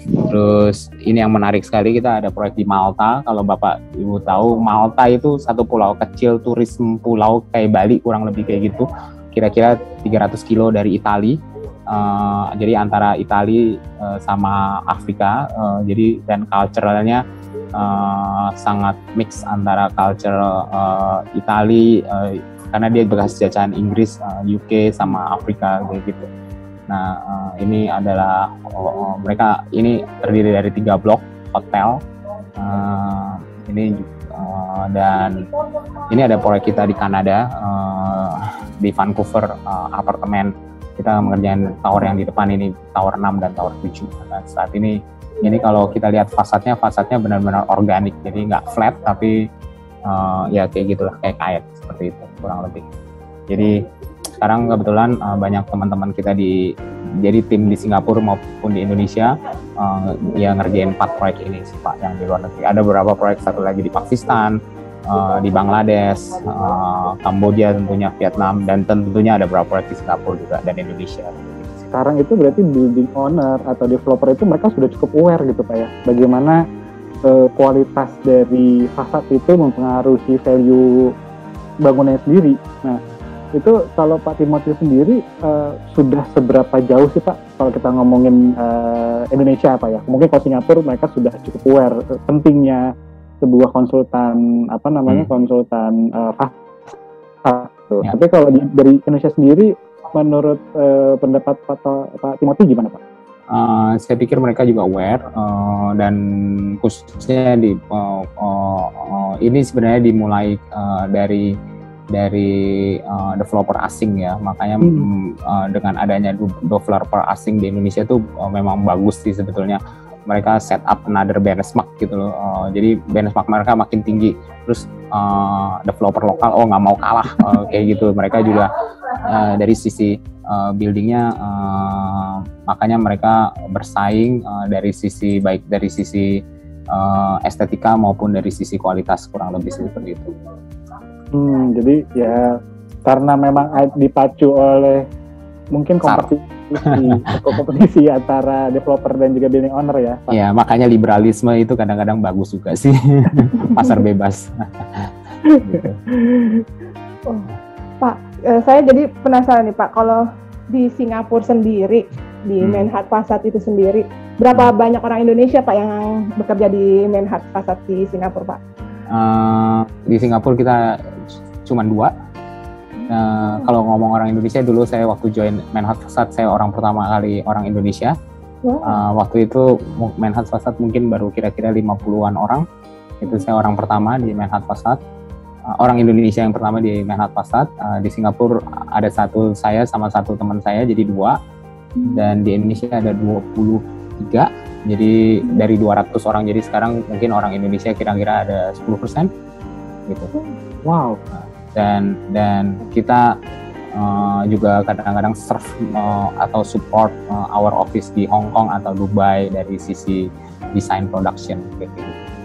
Terus ini yang menarik sekali, kita ada proyek di Malta. Kalau Bapak Ibu tahu, Malta itu satu pulau kecil, turisme pulau kayak Bali kurang lebih kayak gitu. Kira-kira 300 kilo dari Itali. jadi antara Italia sama Afrika, jadi dan culturalnya sangat mix antara culture Italia karena dia bekas jajahan Inggris, UK sama Afrika gitu. Nah, ini adalah mereka ini terdiri dari 3 blok hotel. Dan ini ada proyek kita di Kanada, di Vancouver, apartemen. Kita mengerjakan tower yang di depan ini, tower 6 dan tower 7. Dan saat ini kalau kita lihat fasadnya benar-benar organik, jadi nggak flat, tapi ya kayak gitulah, kayak kayak seperti itu kurang lebih. Jadi sekarang kebetulan banyak teman-teman kita jadi tim di Singapura maupun di Indonesia yang ngerjain 4 proyek ini sih Pak, yang di luar negeri. Ada beberapa proyek, satu lagi di Pakistan, di Bangladesh, Kamboja tentunya, Vietnam, dan tentunya ada beberapa proyek di Singapura juga dan Indonesia. Sekarang itu berarti building owner atau developer itu mereka sudah cukup aware gitu Pak ya, bagaimana kualitas dari fasad itu mempengaruhi value bangunannya sendiri. Nah, itu kalau Pak Timothy sendiri sudah seberapa jauh sih Pak kalau kita ngomongin Indonesia Pak ya? Mungkin kalau Singapura mereka sudah cukup aware pentingnya sebuah konsultan konsultan fasad. Ya. Tapi kalau dari Indonesia sendiri, menurut pendapat Pak Timothy gimana Pak? Saya pikir mereka juga aware dan khususnya ini sebenarnya dimulai dari developer asing ya, makanya dengan adanya developer asing di Indonesia tuh memang bagus sih sebetulnya. Mereka set up another benchmark gitu loh, jadi benchmark mereka makin tinggi, terus developer lokal nggak mau kalah kayak gitu. Mereka juga dari sisi buildingnya, makanya mereka bersaing dari sisi baik dari sisi estetika maupun dari sisi kualitas, kurang lebih seperti itu. Jadi ya karena memang dipacu oleh mungkin kompetisi antara developer dan juga building owner ya Pak. Ya, makanya liberalisme itu kadang-kadang bagus juga sih. Pasar bebas. Gitu. Pak, saya jadi penasaran nih Pak, kalau di Singapura sendiri, di Manhart Fasad itu sendiri, berapa banyak orang Indonesia Pak yang bekerja di Manhart Fasad di Singapura Pak? Di Singapura kita cuma 2. Kalau ngomong orang Indonesia, dulu saya waktu join Manhart Fasad, saya orang pertama kali orang Indonesia. Waktu itu Manhart Fasad mungkin baru kira-kira 50-an orang. Itu saya orang pertama di Manhart Fasad. Orang Indonesia yang pertama di Manhart Fasad. Di Singapura ada saya sama satu teman saya, jadi 2. Dan di Indonesia ada 23. Jadi dari 200 orang, jadi sekarang mungkin orang Indonesia kira-kira ada 10% gitu. Wow. Dan kita juga kadang-kadang serve atau support our office di Hong Kong atau Dubai dari sisi design production gitu.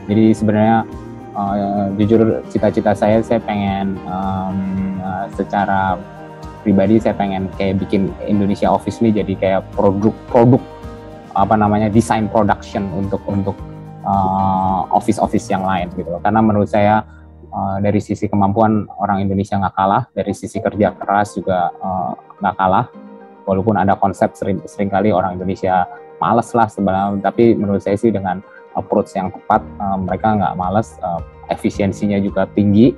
Jadi sebenarnya jujur cita-cita saya pengen secara pribadi saya pengen kayak bikin Indonesia Office ini jadi kayak produk design production untuk office yang lain gitu. Karena menurut saya dari sisi kemampuan orang Indonesia nggak kalah, dari sisi kerja keras juga nggak kalah. Walaupun ada konsep seringkali orang Indonesia malas lah sebenarnya, tapi menurut saya sih dengan approach yang tepat mereka nggak malas, efisiensinya juga tinggi,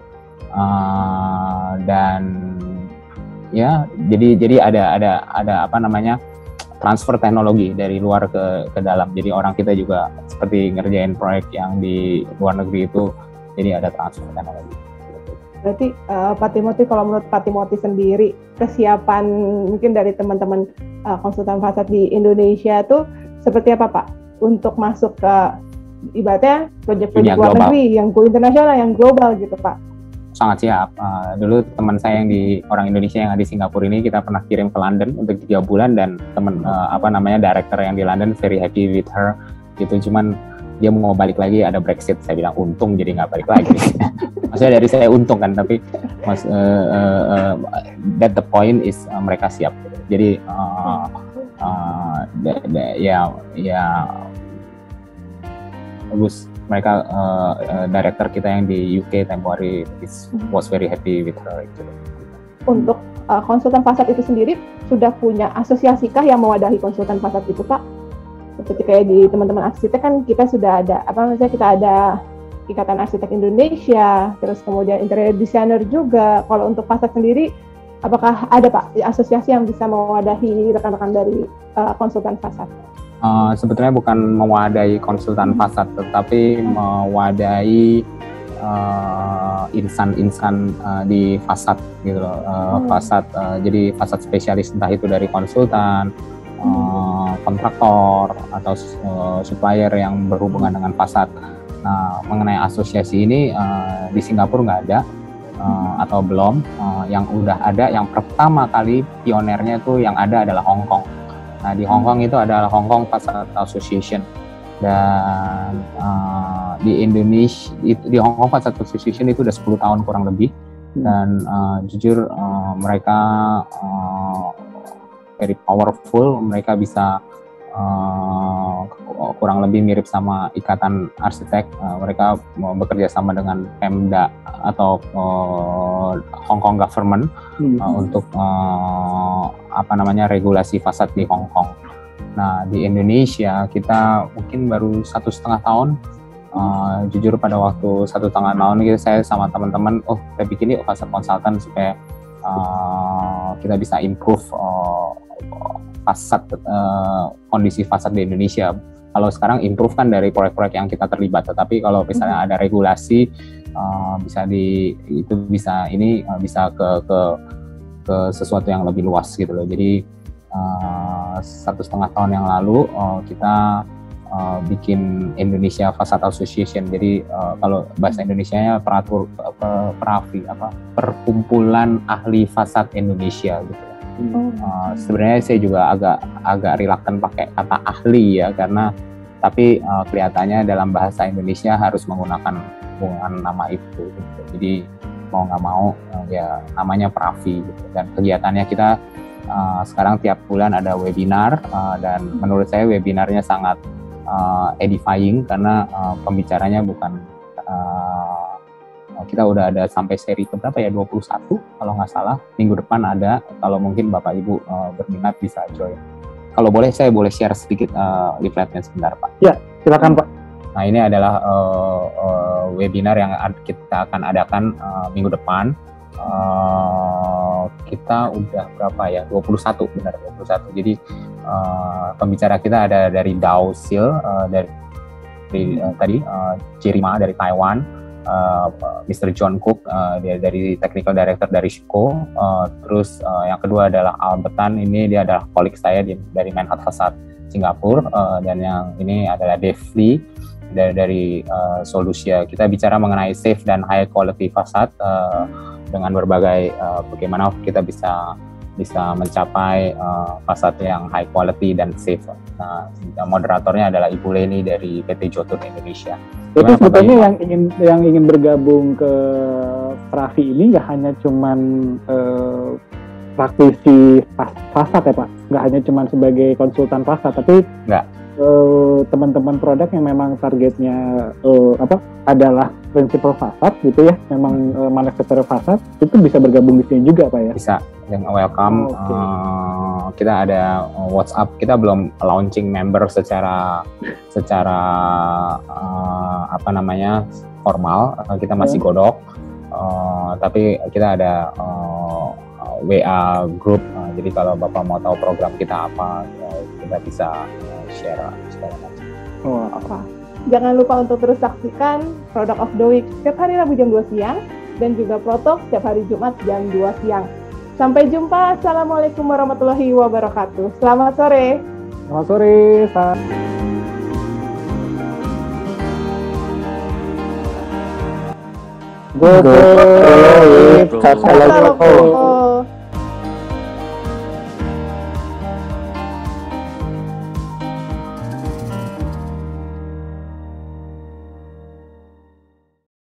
dan ya jadi ada transfer teknologi dari luar ke dalam. Jadi orang kita juga seperti ngerjain proyek yang di luar negeri itu, jadi ada transfer teknologi. Berarti Pak Timothy, kalau menurut Pak Timothy sendiri, kesiapan mungkin dari teman-teman konsultan fasad di Indonesia tuh seperti apa Pak? Untuk masuk ke ibaratnya proyek-proyek luar negeri, yang go internasional, yang global gitu Pak? Sangat siap. Dulu teman saya yang orang Indonesia yang ada di Singapura ini, kita pernah kirim ke London untuk 3 bulan, dan director yang di London very happy with her gitu. Cuman dia mau balik lagi, ada Brexit. Saya bilang untung jadi nggak balik lagi. Maksudnya dari saya untung kan, tapi that the point is mereka siap. Jadi bagus. Mereka director kita yang di UK tempoh hari was very happy with her gitu. untuk konsultan fasad itu sendiri sudah punya asosiasikah yang mewadahi konsultan fasad itu, Pak? Seperti kayak di teman-teman arsitek kan kita sudah ada kita ada Ikatan Arsitek Indonesia, terus kemudian interior designer juga. Kalau untuk fasad sendiri, apakah ada Pak asosiasi yang bisa mewadahi rekan-rekan dari konsultan fasad? Sebetulnya bukan mewadahi konsultan fasad, tetapi mewadahi insan-insan di fasad gitu loh. Fasad, jadi fasad spesialis, entah itu dari konsultan, kontraktor atau supplier yang berhubungan dengan fasad. Nah, mengenai asosiasi ini di Singapura nggak ada atau belum. Yang udah ada, yang pertama kali pionernya itu yang ada adalah Hong Kong. Nah, di Hong Kong itu adalah Hong Kong Facade Association, dan di Indonesia di Hong Kong Facade Association itu udah 10 tahun kurang lebih, dan jujur mereka very powerful. Mereka bisa kurang lebih mirip sama Ikatan Arsitek. Mereka bekerja sama dengan Pemda atau Hong Kong government untuk regulasi fasad di Hong Kong. Nah, di Indonesia kita mungkin baru 1,5 tahun. Jujur pada waktu 1,5 tahun gitu, saya sama teman-teman, kita bikin yuk fasad konsultan supaya kita bisa improve fasad, kondisi fasad di Indonesia. Kalau sekarang improve kan dari proyek-proyek yang kita terlibat, tetapi kalau misalnya ada regulasi bisa ke sesuatu yang lebih luas gitu loh. Jadi 1,5 tahun yang lalu kita bikin Indonesia Facade Association. Jadi kalau bahasa Indonesianya Perkumpulan Ahli Fasad Indonesia gitu. Sebenarnya saya juga agak reluctant pakai kata ahli ya, tapi kelihatannya dalam bahasa Indonesia harus menggunakan nama itu gitu. Jadi mau nggak mau ya namanya Pravi gitu. Dan kegiatannya kita sekarang tiap bulan ada webinar, dan menurut saya webinarnya sangat edifying karena pembicaranya bukan kita udah ada sampai seri keberapa ya, 21 kalau nggak salah. Minggu depan ada, kalau mungkin Bapak Ibu berminat bisa join. Kalau boleh saya boleh share sedikit leafletnya sebentar Pak. Ya, silakan Pak. Nah, ini adalah webinar yang kita akan adakan minggu depan. Kita udah berapa ya, 21 benar, 21. Jadi pembicara kita ada dari Dao Sil, dari Jerry Ma dari Taiwan, Mr. John Cook, dia dari Technical Director dari Shiko, terus yang kedua adalah Albertan, ini dia adalah kolik saya dari Manhat Facade Singapura, dan yang ini adalah Dave Lee dari Solusia. Kita bicara mengenai safe dan high quality facade dengan berbagai bagaimana kita bisa mencapai fasad yang high quality dan safe. Nah, moderatornya adalah Ibu Leni dari PT Jotun Indonesia. Jadi sebetulnya yang ingin bergabung ke Pravi ini nggak hanya cuman praktisi fasad ya Pak, nggak hanya cuman sebagai konsultan fasad, tapi teman-teman produk yang memang targetnya adalah prinsipal fasad gitu ya, memang manufacturer fasad, itu bisa bergabung di sini juga Pak ya? Bisa, yang welcome. Kita ada WhatsApp, kita belum launching member secara formal, kita masih godok, tapi kita ada WA group, jadi kalau Bapak mau tahu program kita apa, kita bisa share segala macam. Jangan lupa untuk terus saksikan Product of the Week setiap hari Rabu jam 2 siang dan juga Protalk setiap hari Jumat jam 2 siang. Sampai jumpa. Assalamualaikum warahmatullahi wabarakatuh. Selamat sore. Selamat sore. Go.